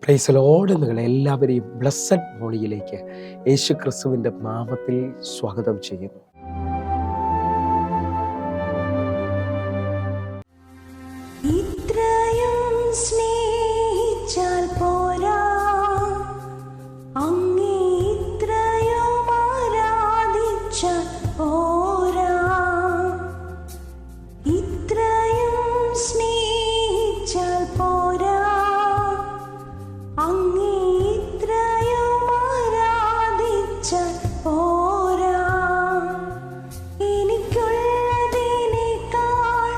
Praise Lord. നിങ്ങളെ എല്ലാവരെയും blessed മോർണിംഗിലേക്ക് യേശു ക്രിസ്തുവിൻ്റെ നാമത്തിൽ സ്വാഗതം ചെയ്യുന്നു. ഇത്രയും സ്നേഹിച്ചാൽ പോരാ, അങ്ങേ ഇത്രയും ആരാധിച്ചാൽ പോരാ. ഇത്രയും സ്നേഹിച്ചാൽ പോരാ, അങ്ങേ ഇത്രയും ആരാധിച്ചാൽ പോരാ. എനിക്കുള്ളതിനേക്കാൾ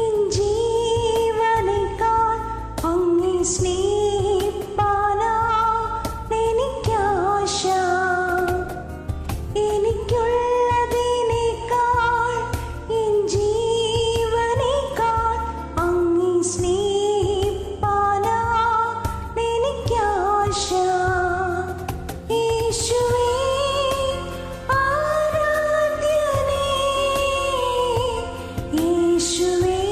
എൻ ജീവനേക്കാൾ അങ്ങേ സ്നേഹിപ്പാനാ എനിക്കാശ. എനിക്കുള്ളതിനേക്കാൾ എൻ ജീവനേക്കാൾ അങ്ങേ സ്നേഹിപ്പാനാ എനിക്കാശ. യേശുവേ ആരാധ്യനേ, യേശുവേ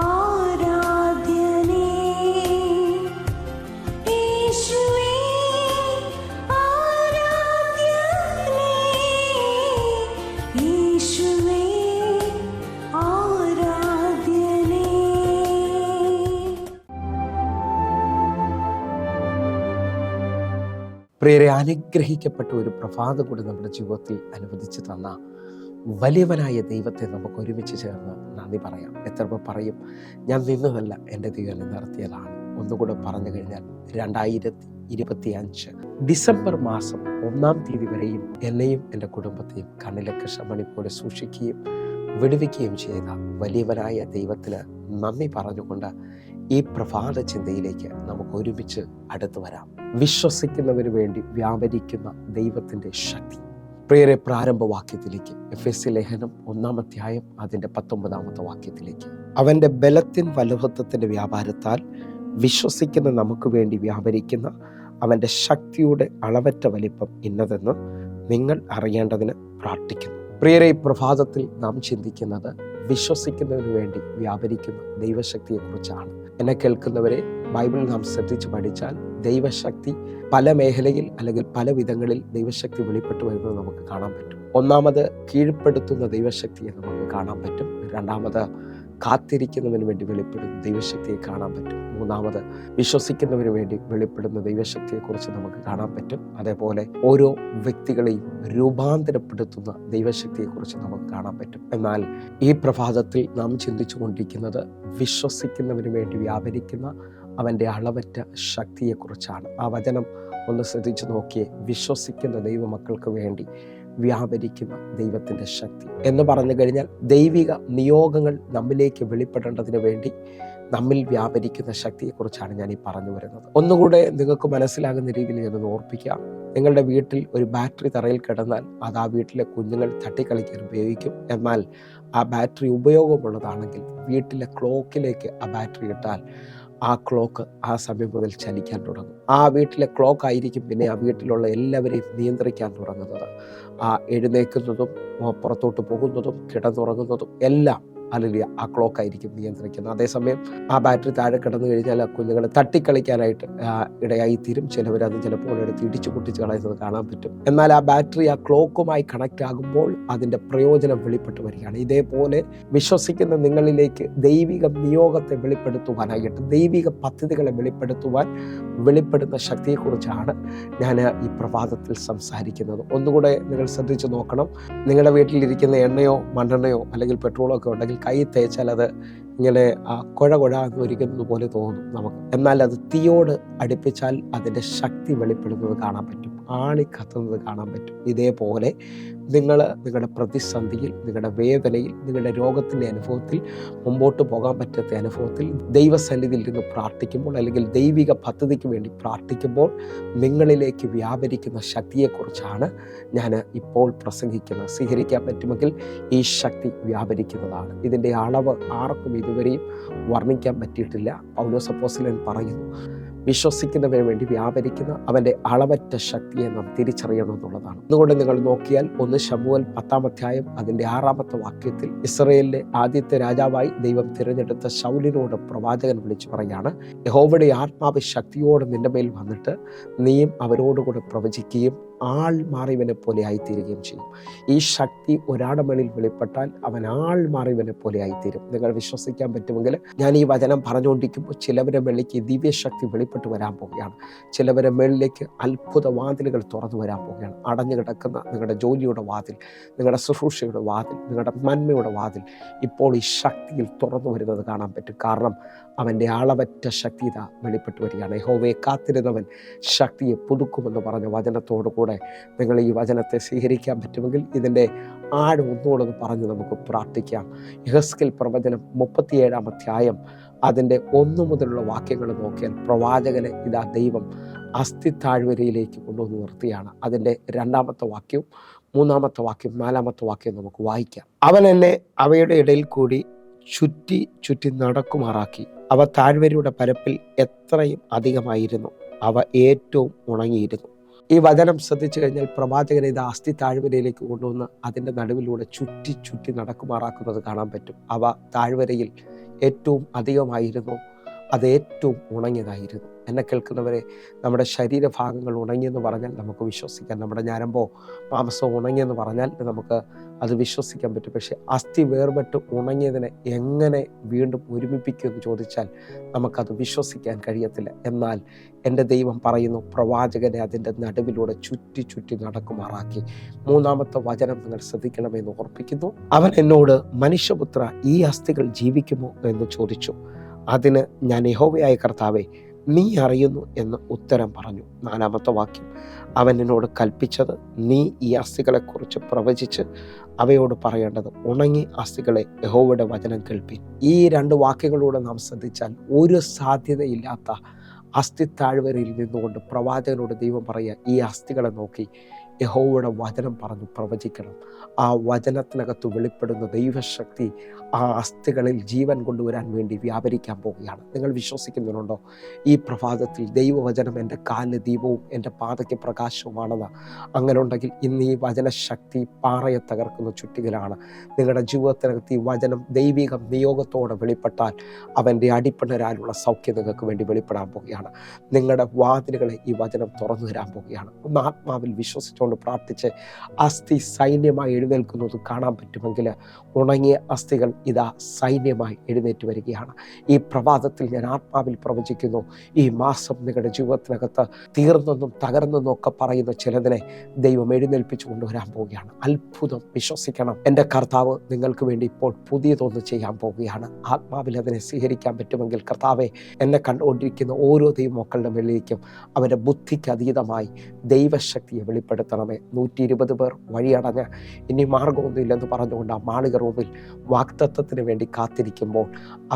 ആരാധ്യനേ, യേശുവേ ആരാധ്യനേ, യേശുവേ ആരാധ്യനേ. പ്രിയരെ, അനുഗ്രഹിക്കപ്പെട്ട ഒരു പ്രഭാതം കൂടി നമ്മുടെ ജീവിതത്തിൽ അനുവദിച്ചു തന്ന വലിയവനായ ദൈവത്തെ നമുക്ക് ഒരുമിച്ച് ചേർന്ന് നന്ദി പറയാം. എത്ര പേർ പറയും, ഞാൻ നിന്നതല്ല, എൻ്റെ ദൈവം എന്നെ നടത്തിയതാണ്? ഒന്നുകൂടെ പറഞ്ഞു കഴിഞ്ഞാൽ 2025 ഡിസംബർ മാസം 1 തീയതി വരെയും എന്നെയും എൻ്റെ കുടുംബത്തെയും കണ്ണിലെ കൃഷ്ണമണി പോലെ സൂക്ഷിക്കുകയും വിടുവിക്കുകയും ചെയ്ത വലിയവനായ ദൈവത്തിന് നന്ദി പറഞ്ഞുകൊണ്ട് ഈ പ്രഭാത ചിന്തയിലേക്ക് നമുക്ക് ഒരുമിച്ച് അടുത്തു വരാം. വിശ്വസിക്കുന്നതിന് വേണ്ടി വ്യാപരിക്കുന്ന ദൈവത്തിൻ്റെ ശക്തി. പ്രിയരെ, പ്രാരംഭവാക്യത്തിലേക്ക്, എഫെസ്യ ലേഖനം 1 അധ്യായം അതിൻ്റെ 19 വാക്യത്തിലേക്ക്. അവൻ്റെ ബലത്തിൻ വലുഹത്വത്തിൻ്റെ വ്യാപാരത്താൽ വിശ്വസിക്കുന്ന നമുക്ക് വേണ്ടി വ്യാപരിക്കുന്ന അവൻ്റെ ശക്തിയുടെ അളവറ്റ വലിപ്പം ഇന്നതെന്ന് നിങ്ങൾ അറിയേണ്ടതിന് പ്രാർത്ഥിക്കുന്നു. പ്രിയരെ, ഈ പ്രഭാതത്തിൽ നാം ചിന്തിക്കുന്നത് വിശ്വസിക്കുന്നതിന് വേണ്ടി വ്യാപരിക്കുന്ന ദൈവശക്തിയെക്കുറിച്ചാണ്. എന്നെ കേൾക്കുന്നവരെ, ബൈബിൾ നാം ശ്രദ്ധിച്ച് പഠിച്ചാൽ ദൈവശക്തി പല മേഖലയിൽ അല്ലെങ്കിൽ പല വിധങ്ങളിൽ ദൈവശക്തി വെളിപ്പെട്ടു വരുന്നത് നമുക്ക് കാണാൻ പറ്റും. ഒന്നാമത്, കീഴ്പ്പെടുത്തുന്ന ദൈവശക്തിയെ നമുക്ക് കാണാൻ പറ്റും. രണ്ടാമത്, കാത്തിരിക്കുന്നതിന് വേണ്ടി വെളിപ്പെടുന്ന ദൈവശക്തിയെ കാണാൻ പറ്റും. മൂന്നാമത്, വിശ്വസിക്കുന്നതിന് വേണ്ടി വെളിപ്പെടുന്ന ദൈവശക്തിയെക്കുറിച്ച് നമുക്ക് കാണാൻ പറ്റും. അതേപോലെ ഓരോ വ്യക്തികളെയും രൂപാന്തരപ്പെടുത്തുന്ന ദൈവശക്തിയെക്കുറിച്ച് നമുക്ക് കാണാൻ പറ്റും. എന്നാൽ ഈ പ്രഭാതത്തിൽ നാം ചിന്തിച്ചു കൊണ്ടിരിക്കുന്നത് വിശ്വസിക്കുന്നതിന് വേണ്ടി വ്യാപരിക്കുന്ന അവൻ്റെ അളവറ്റ ശക്തിയെക്കുറിച്ചാണ്. ആ വചനം ഒന്ന് ശ്രദ്ധിച്ചു നോക്കിയേ. വിശ്വസിക്കുന്ന ദൈവമക്കൾക്ക് വേണ്ടി വ്യാപരിക്കുന്ന ദൈവത്തിൻ്റെ ശക്തി എന്ന് പറഞ്ഞു കഴിഞ്ഞാൽ ദൈവിക നിയോഗങ്ങൾ നമ്മിലേക്ക് വെളിപ്പെടേണ്ടതിന് വേണ്ടി നമ്മിൽ വ്യാപരിക്കുന്ന ശക്തിയെക്കുറിച്ചാണ് ഞാൻ ഈ പറഞ്ഞു വരുന്നത്. ഒന്നുകൂടെ നിങ്ങൾക്ക് മനസ്സിലാകുന്ന രീതിയിൽ ഞാനൊന്ന് ഓർപ്പിക്കാം. നിങ്ങളുടെ വീട്ടിൽ ഒരു ബാറ്ററി തറയിൽ കിടന്നാൽ അത് ആ വീട്ടിലെ കുഞ്ഞുങ്ങൾ തട്ടിക്കളിക്കാൻ ഉപയോഗിക്കും. എന്നാൽ ആ ബാറ്ററി ഉപയോഗമുള്ളതാണെങ്കിൽ വീട്ടിലെ ക്ലോക്കിലേക്ക് ആ ബാറ്ററി ഇട്ടാൽ ആ ക്ലോക്ക് ആ സമയം മുതൽ ചലിക്കാൻ തുടങ്ങും. ആ വീട്ടിലെ ക്ലോക്ക് ആയിരിക്കും പിന്നെ ആ വീട്ടിലുള്ള എല്ലാവരെയും നിയന്ത്രിക്കാൻ തുടങ്ങുന്നത്. ആ എഴുന്നേൽക്കുന്നതും പുറത്തോട്ട് പോകുന്നതും കിടന്നുറങ്ങുന്നതും എല്ലാം ആ ക്ലോക്ക് ആയിരിക്കും നിയന്ത്രിക്കുന്നത്. അതേസമയം ആ ബാറ്ററി താഴെ കിടന്നു കഴിഞ്ഞാൽ ആ കുഞ്ഞുങ്ങളെ തട്ടിക്കളിക്കാനായിട്ട് ഇടയായി തീരും. ചിലവരത് ചിലപ്പോൾ എടുത്ത് ഇടിച്ചു പൊട്ടിച്ച് കളയുന്നത് കാണാൻ പറ്റും. എന്നാൽ ആ ബാറ്ററി ആ ക്ലോക്കുമായി കണക്റ്റ് ആകുമ്പോൾ അതിൻ്റെ പ്രയോജനം വെളിപ്പെട്ട് വരികയാണ്. ഇതേപോലെ വിശ്വസിക്കുന്ന നിങ്ങളിലേക്ക് ദൈവിക നിയോഗത്തെ വെളിപ്പെടുത്തുവാനായിട്ട്, ദൈവിക പദ്ധതികളെ വെളിപ്പെടുന്ന ശക്തിയെക്കുറിച്ചാണ് ഞാൻ ഈ പ്രഭാതത്തിൽ സംസാരിക്കുന്നത്. ഒന്നുകൂടെ നിങ്ങൾ ശ്രദ്ധിച്ചു നോക്കണം. നിങ്ങളുടെ വീട്ടിലിരിക്കുന്ന എണ്ണയോ മണ്ണെണ്ണയോ അല്ലെങ്കിൽ പെട്രോളോ ഒക്കെ ഉണ്ടെങ്കിൽ കൈ തേച്ചാൽ അത് ഇങ്ങനെ കുഴ എന്ന് ഒരിക്കുന്നത് പോലെ തോന്നും നമുക്ക്. എന്നാൽ അത് തീയോട് അടുപ്പിച്ചാൽ അതിൻ്റെ ശക്തി വെളിപ്പെടുന്നത് കാണാൻ പറ്റും, ആണി കത്തുന്നത് കാണാൻ പറ്റും. ഇതേപോലെ നിങ്ങൾ നിങ്ങളുടെ പ്രതിസന്ധിയിൽ, നിങ്ങളുടെ വേദനയിൽ, നിങ്ങളുടെ രോഗത്തിൻ്റെ അനുഭവത്തിൽ, മുമ്പോട്ട് പോകാൻ പറ്റാത്ത അനുഭവത്തിൽ ദൈവസന്നിധിയിൽ നിന്ന് പ്രാർത്ഥിക്കുമ്പോൾ അല്ലെങ്കിൽ ദൈവിക പദ്ധതിക്ക് വേണ്ടി പ്രാർത്ഥിക്കുമ്പോൾ നിങ്ങളിലേക്ക് വ്യാപരിക്കുന്ന ശക്തിയെക്കുറിച്ചാണ് ഞാൻ ഇപ്പോൾ പ്രസംഗിക്കുന്നത്. സ്വീകരിക്കാൻ പറ്റുമെങ്കിൽ ഈ ശക്തി വ്യാപരിക്കുന്നതാണ്. ഇതിൻ്റെ അളവ് ആർക്കും ഇതുവരെയും വർണ്ണിക്കാൻ പറ്റിയിട്ടില്ല. പൗലോസ് അപ്പോസ്തലൻ പറയുന്നു, വിശ്വസിക്കുന്നവന് വേണ്ടി വ്യാപരിക്കുന്ന അവൻ്റെ അളവറ്റ ശക്തിയെ നാം തിരിച്ചറിയണമെന്നുള്ളതാണ്. അതുകൊണ്ട് നിങ്ങൾ നോക്കിയാൽ 1 ശമൂവേൽ 10-ാം അധ്യായം അതിൻ്റെ 6-ാമത്തെ വാക്യത്തിൽ ഇസ്രായേലിലെ ആദ്യത്തെ രാജാവായി ദൈവം തിരഞ്ഞെടുത്ത ശൗലിനോട് പ്രവാചകൻ വിളിച്ചു പറയാണ്, യഹോവയുടെ ആത്മാവ് ശക്തിയോടെ നിന്റെ മേൽ വന്നിട്ട് നീയും അവരോടുകൂടെ പ്രവചിക്കുകയും ആൾ മാറിയവനെ പോലെ ആയിത്തീരുകയും ചെയ്യും. ഈ ശക്തി ഒരാളുടെ മേളിൽ വെളിപ്പെട്ടാൽ അവൻ ആൾ മാറിയവനെ പോലെ ആയിത്തീരും. നിങ്ങൾ വിശ്വസിക്കാൻ പറ്റുമെങ്കിൽ ഞാൻ ഈ വചനം പറഞ്ഞുകൊണ്ടിരിക്കുമ്പോൾ ചിലവരുടെ മേളിലേക്ക് ദിവ്യശക്തി വെളിപ്പെട്ട് വരാൻ പോവുകയാണ്. ചിലവരുടെ മേളിലേക്ക് അത്ഭുത വാതിലുകൾ തുറന്നു വരാൻ പോവുകയാണ്. അടഞ്ഞു കിടക്കുന്ന നിങ്ങളുടെ ജോലിയുടെ വാതിൽ, നിങ്ങളുടെ ശുശ്രൂഷയുടെ വാതിൽ, നിങ്ങളുടെ നന്മയുടെ വാതിൽ ഇപ്പോൾ ഈ ശക്തിയിൽ തുറന്നു വരുന്നത് കാണാൻ പറ്റും. കാരണം അവൻ്റെ അളവറ്റ ശക്തി ഇതാ വെളിപ്പെട്ട് വരികയാണ്. യഹോവയെ കാത്തിരുന്നവൻ ശക്തിയെ പുതുക്കുമെന്ന് പറഞ്ഞ വചനത്തോടു കൂടെ നിങ്ങൾ ഈ വചനത്തെ സ്വീകരിക്കാൻ പറ്റുമെങ്കിൽ ഇതിൻ്റെ ആഴം ഒന്നുകൂടെ പറഞ്ഞ് നമുക്ക് പ്രാർത്ഥിക്കാം. യെഹെസ്കേൽ പ്രവചനം 37-ാം അധ്യായം അതിൻ്റെ 1 മുതലുള്ള വാക്യങ്ങൾ നോക്കിയാൽ പ്രവാചകനെ ഇതാ ദൈവം അസ്ഥി താഴ്വരയിലേക്ക് കൊണ്ടുവന്ന് നിർത്തിയാണ്. അതിൻ്റെ 2-ാമത്തെ വാക്യവും 3-ാമത്തെ വാക്യം 4-ാമത്തെ വാക്യം നമുക്ക് വായിക്കാം. അവൻ എന്നെ അവയുടെ ഇടയിൽ കൂടി ചുറ്റി ചുറ്റി നടക്കുമാറാക്കി. അവ താഴ്വരയുടെ പരപ്പിൽ എത്രയും അധികമായിരുന്നു, അവ ഏറ്റവും ഉണങ്ങിയിരുന്നു. ഈ വചനം ശ്രദ്ധിച്ചു കഴിഞ്ഞാൽ പ്രവാചകനെ ഇത് അസ്ഥി താഴ്വരയിലേക്ക് കൊണ്ടുവന്ന് അതിൻ്റെ നടുവിലൂടെ ചുറ്റി ചുറ്റി നടക്കുമാറാക്കുന്നത് കാണാൻ പറ്റും. അവ താഴ്വരയിൽ ഏറ്റവും അധികമായിരുന്നു, അത് ഏറ്റവും ഉണങ്ങിയതായിരുന്നു. എന്നെ കേൾക്കുന്നവരെ, നമ്മുടെ ശരീരഭാഗങ്ങൾ ഉണങ്ങിയെന്ന് പറഞ്ഞാൽ നമുക്ക് വിശ്വസിക്കാം. നമ്മുടെ ഞരമ്പോ മാംസം ഉണങ്ങിയെന്ന് പറഞ്ഞാൽ നമുക്ക് അത് വിശ്വസിക്കാൻ പറ്റും. പക്ഷേ അസ്ഥി വേർപെട്ട് ഉണങ്ങിയതിനെ എങ്ങനെ വീണ്ടും ഒരുമിപ്പിക്കുമെന്ന് ചോദിച്ചാൽ നമുക്കത് വിശ്വസിക്കാൻ കഴിയത്തില്ല. എന്നാൽ എൻ്റെ ദൈവം പറയുന്നു, പ്രവാചകനെ അതിൻ്റെ നടുവിലൂടെ ചുറ്റി ചുറ്റി നടക്കുമാറാക്കി. 3-ാമത്തെ വചനം നിങ്ങൾ ശ്രദ്ധിക്കണമെന്ന് ഓർപ്പിക്കുന്നു. അവൻ എന്നോട്, മനുഷ്യപുത്ര, ഈ അസ്ഥികൾ ജീവിക്കുമോ എന്ന് ചോദിച്ചു. അതിന് ഞാൻ, യഹോവയായ കർത്താവേ, നീ അറിയുന്നു എന്ന് ഉത്തരം പറഞ്ഞു. 4-ാമത്തെ വാക്യം, അവൻ എന്നോട് കൽപ്പിച്ചത്, നീ ഈ അസ്ഥികളെക്കുറിച്ച് പ്രവചിച്ച് അവയോട് പറയേണ്ടത്, ഉണങ്ങി അസ്ഥികളെ യഹോവയുടെ വചനം കേൾപ്പീൻ. ഈ 2 വാക്യങ്ങളൂടെ നാം ശ്രദ്ധിച്ചാൽ ഒരു സാധ്യതയില്ലാത്ത അസ്ഥി താഴ്വരയിൽ നിന്നുകൊണ്ട് പ്രവാചകനോട് ദൈവം പറയുക, ഈ അസ്ഥികളെ നോക്കി യഹോവയുടെ വചനം പറഞ്ഞു പ്രവചിക്കണം. ആ വചനത്തിനകത്ത് വെളിപ്പെടുന്ന ദൈവശക്തി ആ അസ്ഥികളിൽ ജീവൻ കൊണ്ടുവരാൻ വേണ്ടി വ്യാപരിക്കാൻ പോവുകയാണ്. നിങ്ങൾ വിശ്വസിക്കുന്നുണ്ടോ? ഈ പ്രഭാതത്തിൽ ദൈവവചനം എൻ്റെ കാലിന് ദീപവും എൻ്റെ പാതയ്ക്ക് പ്രകാശവുമാണെന്ന്. അങ്ങനെ ഉണ്ടെങ്കിൽ ഇന്ന് ഈ വചനശക്തി പാറയെ തകർക്കുന്ന ചുറ്റികലാണ്. നിങ്ങളുടെ ജീവിതത്തിനകത്ത് ഈ വചനം ദൈവിക നിയോഗത്തോടെ വെളിപ്പെട്ടാൽ അവൻ്റെ അടിപ്പിണരാലുള്ള സൗഖ്യം നിങ്ങൾക്ക് വേണ്ടി വെളിപ്പെടാൻ പോവുകയാണ്. നിങ്ങളുടെ വാതിലുകളെ ഈ വചനം തുറന്നു തരാൻ പോവുകയാണ്. ഒന്ന് ആത്മാവിൽ വിശ്വസിച്ചു പ്രാർത്ഥിച്ച് അസ്ഥി സൈന്യമായി എഴുന്നേൽക്കുന്നത് കാണാൻ പറ്റുമെങ്കിൽ ഉണങ്ങിയ അസ്ഥികൾ ഇതാ സൈന്യമായി എഴുന്നേറ്റ് വരികയാണ്. ഈ പ്രഭാതത്തിൽ ഞാൻ ആത്മാവിൽ പ്രവചിക്കുന്നു, ഈ മാസം നിങ്ങളുടെ ജീവിതത്തിനകത്ത് തീർന്നെന്നും തകർന്നെന്നും ഒക്കെ പറയുന്ന ചിലതിനെ ദൈവം എഴുന്നേൽപ്പിച്ചു കൊണ്ടുവരാൻ പോവുകയാണ്. അത്ഭുതം വിശ്വസിക്കണം. എൻ്റെ കർത്താവ് നിങ്ങൾക്ക് വേണ്ടി ഇപ്പോൾ പുതിയതൊന്ന് ചെയ്യാൻ പോവുകയാണ്. ആത്മാവിൽ അതിനെ സ്വീകരിക്കാൻ പറ്റുമെങ്കിൽ, കർത്താവെ, എന്നെ കണ്ടുകൊണ്ടിരിക്കുന്ന ഓരോ ദൈവമക്കളുടെ മേളിലേക്കും അവൻ്റെ ബുദ്ധിക്ക് അതീതമായി ദൈവശക്തിയെ വെളിപ്പെടുത്തണമേ. 120 പേർ വഴിയടഞ്ഞ് ഇനി മാർഗമൊന്നുമില്ലെന്ന് പറഞ്ഞുകൊണ്ട് ആ മാളിക റൂമിൽ വാഗ്ദത്തത്തിന് വേണ്ടി കാത്തിരിക്കുമ്പോൾ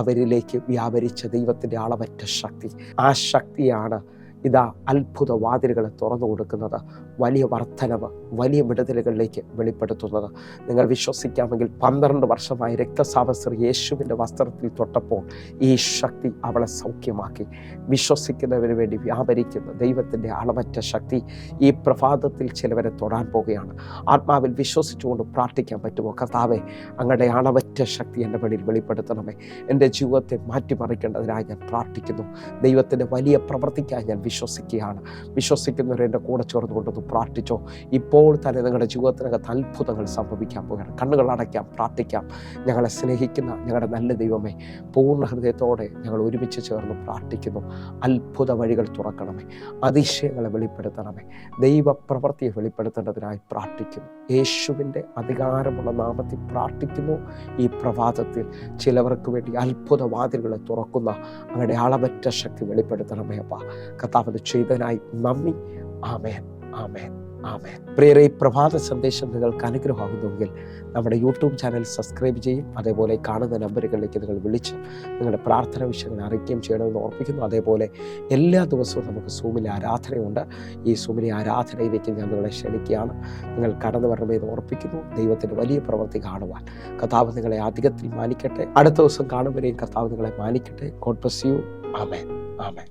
അവരിലേക്ക് വ്യാപരിച്ച ദൈവത്തിൻ്റെ അളവറ്റ ശക്തി, ആ ശക്തിയാണ് ഇതാ അത്ഭുത വാതിലുകളെ തുറന്നു കൊടുക്കുന്നത്, വലിയ വർധനവ്, വലിയ വിടുതലുകളിലേക്ക് വെളിപ്പെടുത്തുന്നത്. നിങ്ങൾ വിശ്വസിക്കാമെങ്കിൽ 12 വർഷമായി രക്തസ്രാവസ്ത്രീ യേശുവിൻ്റെ വസ്ത്രത്തിൽ തൊട്ടപ്പോൾ ഈ ശക്തി അവളെ സൗഖ്യമാക്കി. വിശ്വസിക്കുന്നവന് വേണ്ടി വ്യാപരിക്കുന്ന ദൈവത്തിൻ്റെ അളവറ്റ ശക്തി ഈ പ്രഭാതത്തിൽ ചിലവരെ തൊടാൻ പോവുകയാണ്. ആത്മാവിൽ വിശ്വസിച്ചുകൊണ്ട് പ്രാർത്ഥിക്കാൻ പറ്റുമോ? കർത്താവേ, അങ്ങയുടെ അളവറ്റ ശക്തി എൻ്റെ മേളിൽ വെളിപ്പെടുത്തണമേ. എൻ്റെ ജീവിതത്തെ മാറ്റിമറിക്കേണ്ടതിനായി ഞാൻ പ്രാർത്ഥിക്കുന്നു. ദൈവത്തിൻ്റെ വലിയ പ്രവൃത്തിക്കായി ഞാൻ വിശ്വസിക്കുകയാണ്. വിശ്വസിക്കുന്നവർ എൻ്റെ കൂടെ ചേർന്നുകൊണ്ടൊന്ന് പ്രാർത്ഥിച്ചോ. ഇപ്പോൾ തന്നെ നിങ്ങളുടെ ജീവിതത്തിനകത്ത് അത്ഭുതങ്ങൾ സംഭവിക്കാൻ പോവുകയാണ്. കണ്ണുകൾ അടയ്ക്കാം, പ്രാർത്ഥിക്കാം. ഞങ്ങളെ സ്നേഹിക്കുന്ന ഞങ്ങളുടെ നല്ല ദൈവമേ, പൂർണ്ണ ഹൃദയത്തോടെ ഞങ്ങൾ ഒരുമിച്ച് ചേർന്ന് പ്രാർത്ഥിക്കുന്നു. അത്ഭുത വഴികൾ തുറക്കണമേ, അതിശയങ്ങളെ വെളിപ്പെടുത്തണമേ, ദൈവപ്രവൃത്തിയെ വെളിപ്പെടുത്തേണ്ടതിനായി പ്രാർത്ഥിക്കുന്നു. യേശുവിൻ്റെ അധികാരമുള്ള നാമത്തിൽ പ്രാർത്ഥിക്കുന്നു. ഈ പ്രഭാതത്തിൽ ചിലവർക്ക് വേണ്ടി അത്ഭുത വാതിലുകളെ തുറക്കുന്ന അങ്ങയുടെ അളവറ്റ ശക്തി വെളിപ്പെടുത്തണമേ. അപ്പാ, കർത്താവ് ചെയ്തതിനായി നന്ദി. ആമേൻ, ആമേൻ, ആമേൻ. പ്രിയരെ, ഈ പ്രഭാത സന്ദേശം നിങ്ങൾക്ക് അനുഗ്രഹമാകുന്നുവെങ്കിൽ നമ്മുടെ യൂട്യൂബ് ചാനൽ സബ്സ്ക്രൈബ് ചെയ്യും. അതേപോലെ കാണുന്ന നമ്പറുകളിലേക്ക് നിങ്ങൾ വിളിച്ച് നിങ്ങളുടെ പ്രാർത്ഥന വിഷയങ്ങൾ അറിയിക്കുകയും ചെയ്യണമെന്ന് ഓർപ്പിക്കുന്നു. അതേപോലെ എല്ലാ ദിവസവും നമുക്ക് സൂമിലെ ആരാധനയുണ്ട്. ഈ സൂമിലെ ആരാധനയിലേക്ക് ഞാൻ നിങ്ങളെ ക്ഷണിക്കുകയാണ്. നിങ്ങൾ കടന്നു വരണമെന്ന് ഓർപ്പിക്കുന്നു. ദൈവത്തിൻ്റെ വലിയ പ്രവൃത്തി കാണുവാൻ കർത്താവ് നിങ്ങളെ അധികത്തിൽ മാനിക്കട്ടെ. അടുത്ത ദിവസം കാണുമ്പോഴേയും കർത്താവ് നിങ്ങളെ മാനിക്കട്ടെ. God bless you. ആമേൻ, ആമേൻ.